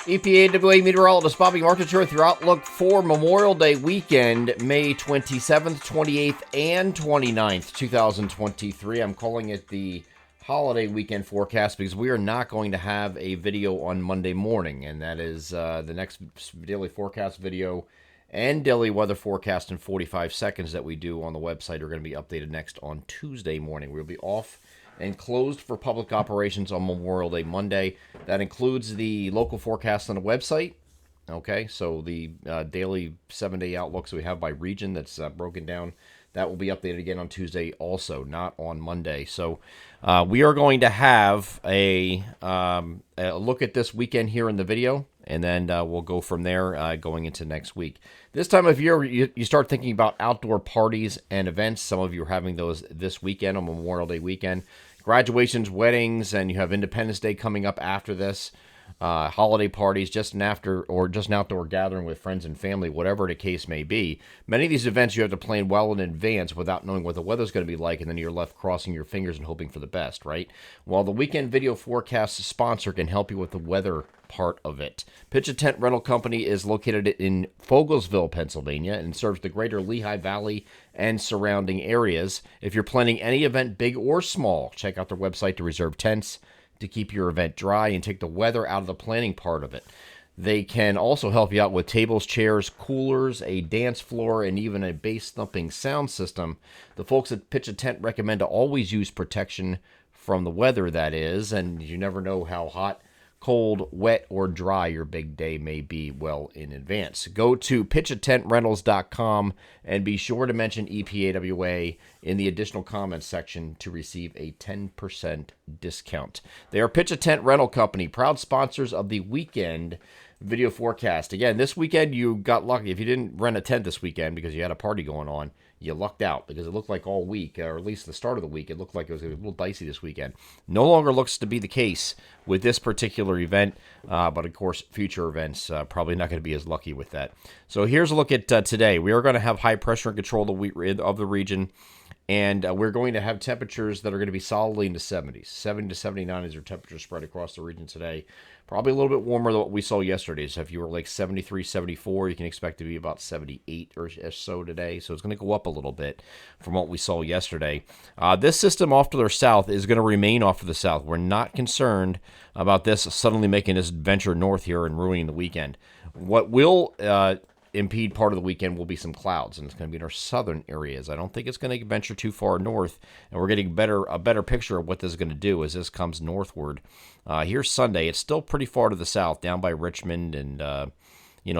EPAWA meteorologist Bobby Martin here with your outlook for Memorial Day weekend, May 27th, 28th, and 29th, 2023. I'm calling it the holiday weekend forecast because we are not going to have a video on Monday morning, and that is the next daily forecast video and daily weather forecast in 45 seconds that we do on the website are going to be updated next on Tuesday morning. We'll be off and closed for public operations on Memorial Day Monday. That includes the local forecast on the website. Okay, so the daily 7-day outlooks we have by region that's broken down, that will be updated again on Tuesday also, not on Monday. So we are going to have a look at this weekend here in the video, and then we'll go from there going into next week. This time of year, you start thinking about outdoor parties and events. Some of you are having those this weekend on Memorial Day weekend. Graduations, weddings, and you have Independence Day coming up after this. Holiday parties, just an outdoor gathering with friends and family, whatever the case may be. Many of these events you have to plan well in advance without knowing what the weather's going to be like, and then you're left crossing your fingers and hoping for the best, right? Well, the weekend video forecast sponsor can help you with the weather part of it. Pitch a Tent Rental Company is located in Fogelsville, Pennsylvania, and serves the greater Lehigh Valley and surrounding areas. If you're planning any event, big or small, check out their website to reserve tents, to keep your event dry and take the weather out of the planning part of it. They can also help you out with tables, chairs, coolers, a dance floor, and even a bass-thumping sound system. The folks at Pitch a Tent recommend to always use protection from the weather, that is, and you never know how hot, cold, wet, or dry your big day may be well in advance. Go to pitchatentrentals.com and be sure to mention EPAWA in the additional comments section to receive a 10% discount. They are Pitch a Tent Rental Company, proud sponsors of the weekend video forecast. Again, this weekend you got lucky. If you didn't rent a tent this weekend because you had a party going on, you lucked out because it looked like all week, or at least the start of the week, it looked like it was a little dicey this weekend. No longer looks to be the case with this particular event, but of course, future events probably not going to be as lucky with that. So here's a look at today. We are going to have high pressure and control of the region, and we're going to have temperatures that are going to be solidly in the 70s. 70 to 79 is your temperature spread across the region today. Probably a little bit warmer than what we saw yesterday. So if you were like 73, 74, you can expect to be about 78 or so today. So it's going to go up a little bit from what we saw yesterday. This system off to the south is going to remain off to the south. We're not concerned about this suddenly making this venture north here and ruining the weekend. What will impede part of the weekend will be some clouds, and it's going to be in our southern areas. I don't think it's going to venture too far north, and we're getting a better picture of what this is going to do as this comes northward. Here's Sunday. It's still pretty far to the south, down by Richmond and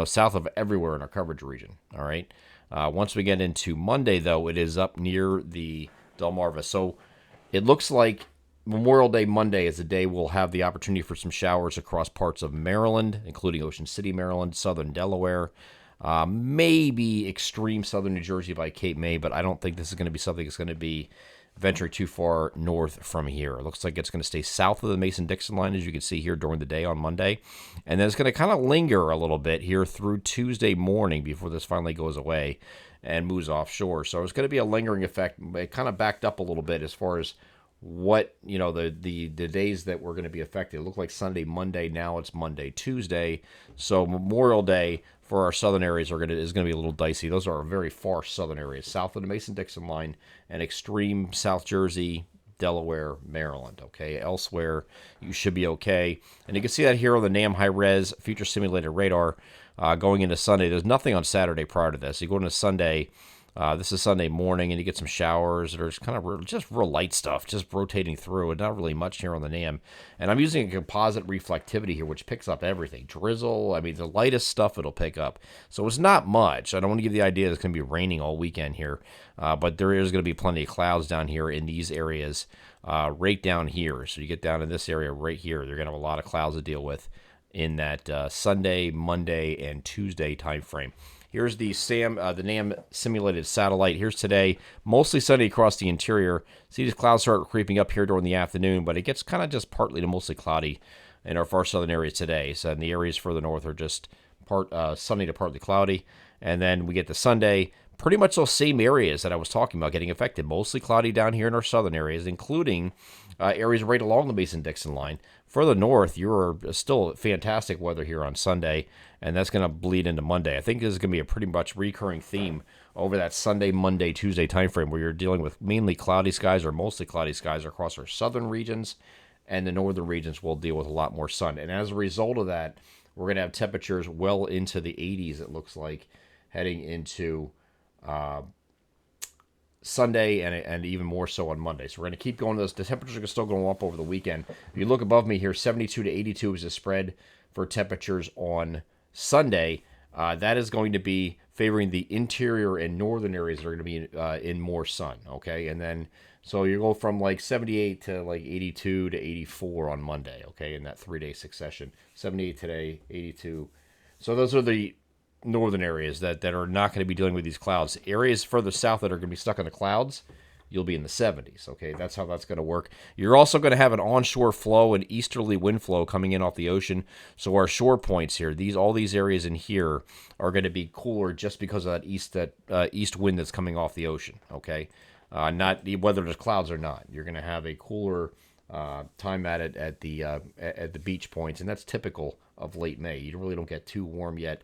south of everywhere in our coverage region. All right. Once we get into Monday, though, it is up near the Delmarva. So it looks like Memorial Day Monday is the day we'll have the opportunity for some showers across parts of Maryland, including Ocean City, Maryland, southern Delaware. Maybe extreme southern New Jersey by Cape May, but I don't think this is going to be something that's going to be venturing too far north from here. It looks like it's going to stay south of the Mason-Dixon line, as you can see here during the day on Monday. And then it's going to kind of linger a little bit here through Tuesday morning before this finally goes away and moves offshore. So it's going to be a lingering effect. It kind of backed up a little bit as far as what, the days that were going to be affected. It looked like Sunday, Monday. Now it's Monday, Tuesday. So Memorial Day for our southern areas is going to be a little dicey. Those are very far southern areas, south of the Mason-Dixon line and extreme South Jersey, Delaware, Maryland. Okay, elsewhere you should be okay. And you can see that here on the NAM high-res future simulated radar going into Sunday. There's nothing on Saturday prior to this. You go into Sunday. This is Sunday morning, and you get some showers. There's kind of just real light stuff, just rotating through, and not really much here on the NAM. And I'm using a composite reflectivity here, which picks up everything. Drizzle, the lightest stuff it'll pick up. So it's not much. I don't want to give the idea that it's going to be raining all weekend here, but there is going to be plenty of clouds down here in these areas, right down here. So you get down in this area right here, you're going to have a lot of clouds to deal with in that Sunday, Monday, and Tuesday time frame. Here's the NAM simulated satellite. Here's today, mostly sunny across the interior. See these clouds start creeping up here during the afternoon, but it gets kind of just partly to mostly cloudy in our far southern areas today. So in the areas further north are just sunny to partly cloudy. And then we get to Sunday, pretty much those same areas that I was talking about getting affected. Mostly cloudy down here in our southern areas, including areas right along the Mason-Dixon line. Further north, you're still fantastic weather here on Sunday, and that's going to bleed into Monday. I think this is going to be a pretty much recurring theme over that Sunday, Monday, Tuesday timeframe, where you're dealing with mainly cloudy skies or mostly cloudy skies across our southern regions, and the northern regions will deal with a lot more sun. And as a result of that, we're going to have temperatures well into the 80s, it looks like, heading into Sunday and even more so on Monday. So we're going to keep going. The temperatures are still going up over the weekend. If you look above me here, 72 to 82 is the spread for temperatures on Sunday. That is going to be favoring the interior and northern areas that are going to be in more sun, okay? And then, so you go from like 78 to like 82 to 84 on Monday, okay, in that 3-day succession. 78 today, 82. So those are the northern areas that are not going to be dealing with these clouds. Areas further south that are going to be stuck in the clouds, you'll be in the 70s, okay? That's how that's going to work. You're also going to have an onshore flow and easterly wind flow coming in off the ocean. So our shore points here, all these areas in here are going to be cooler just because of that east wind that's coming off the ocean, okay? Not whether there's clouds or not. You're going to have a cooler time at the beach points, and that's typical of late May. You really don't get too warm yet.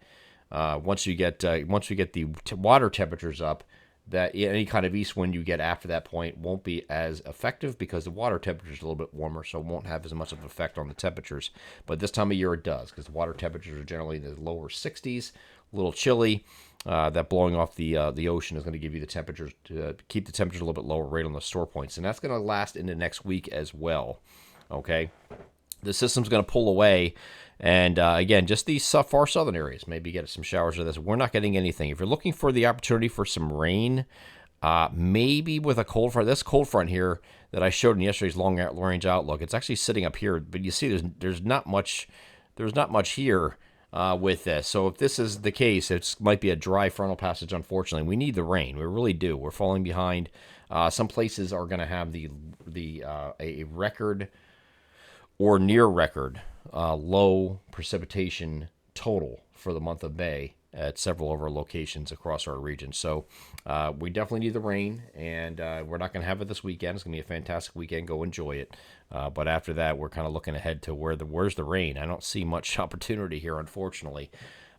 Once we get the water temperatures up, that any kind of east wind you get after that point won't be as effective because the water temperature is a little bit warmer, so it won't have as much of an effect on the temperatures. But this time of year it does, because the water temperatures are generally in the lower 60s, a little chilly. That blowing off the ocean is going to give you the temperatures to keep the temperature a little bit lower right on the store points, and that's going to last into next week as well. Okay, the system's going to pull away. And again, just these far southern areas, maybe get some showers of this. We're not getting anything. If you're looking for the opportunity for some rain, maybe with a cold front, this cold front here that I showed in yesterday's long-range outlook, it's actually sitting up here. But you see, there's not much here with this. So if this is the case, it might be a dry frontal passage. Unfortunately, we need the rain. We really do. We're falling behind. Some places are going to have a record or near record low precipitation total for the month of May at several of our locations across our region. So we definitely need the rain, and we're not going to have it this weekend. It's going to be a fantastic weekend. Go enjoy it. But after that, we're kind of looking ahead to where's the rain. I don't see much opportunity here, unfortunately.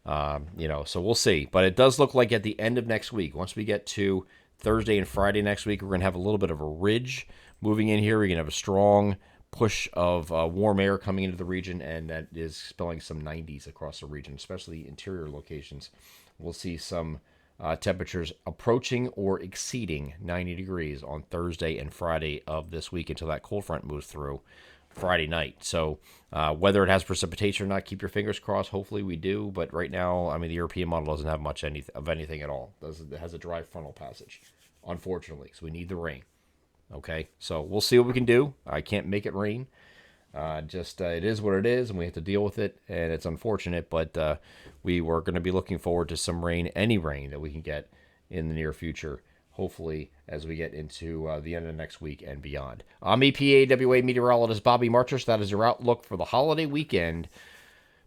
So we'll see. But it does look like at the end of next week, once we get to Thursday and Friday next week, we're going to have a little bit of a ridge moving in here. We're going to have a strong push of warm air coming into the region, and that is spelling some 90s across the region, especially interior locations. We'll see some temperatures approaching or exceeding 90 degrees on Thursday and Friday of this week until that cold front moves through Friday night. So whether it has precipitation or not, keep your fingers crossed. Hopefully we do, but right now, I mean, the European model doesn't have much of anything at all. It has a dry frontal passage, unfortunately, so we need the rain. Okay, so we'll see what we can do. I can't make it rain. It is what it is, and we have to deal with it, and it's unfortunate, but we were going to be looking forward to some rain, any rain that we can get in the near future, hopefully as we get into the end of next week and beyond. I'm EPAWA meteorologist Bobby Marchers. That is your outlook for the holiday weekend,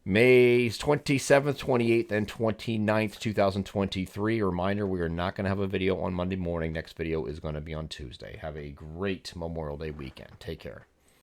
May 27th, 28th, and 29th, 2023. A reminder, we are not going to have a video on Monday morning. Next video is going to be on Tuesday. Have a great Memorial Day weekend. Take care.